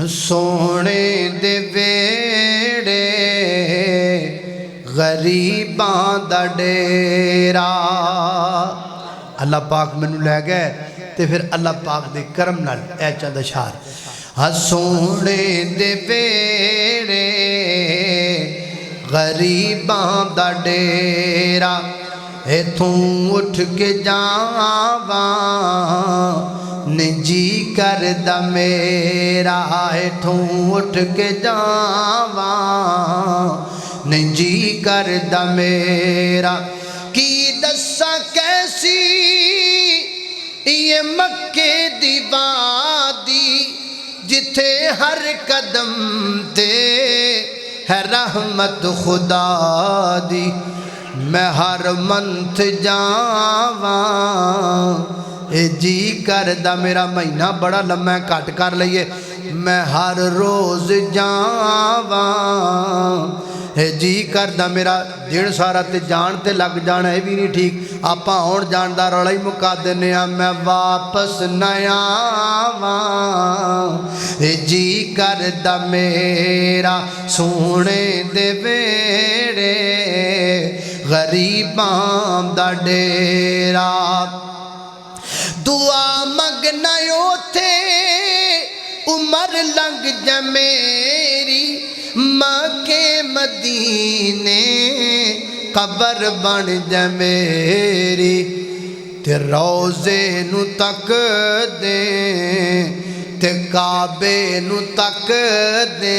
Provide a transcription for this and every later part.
सोने दे वेड़े गरीबां दा डेरा। अल्लाह पाक मैनू लै गए तो फिर अल्लाह पाक दे करम नाल ऐ चंद अशार। सोने दे वेड़े गरीबां दा डेरा, इथों उठ के जावा निजी करदा मेरा, इथों उठ के जावा निजी करदा मेरा। की दसा कैसी ये मक्के दी वादी, जिथे हर कदम ते है रहमत खुदा दी। मैं हर मंथ जावा ए जी करदा मेरा, महीना बड़ा लम्मा घट कर लईए। मैं हर रोज़ जावा ए जी करदा मेरा, दिन सारा ते जान ते लग जाना ये भी नहीं ठीक। आपां आउण जाण दा रौला ही मुका दिन्ने आ। मैं वापस न आवां ए जी करदा मेरा, सोने दे वेड़े गरीबां दा डेरा। दुआ मंगना ओथे उमर लंघ जा मेरी, मक्के मदीने कबर बन जा मेरी। ते रोज़े नू तक दे ते काबे नू तक दे,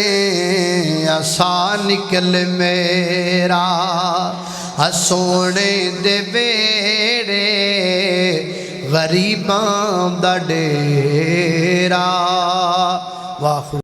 असा निकल मेरा सोने दे वेड़े गरीबां दा डेरा। वाह।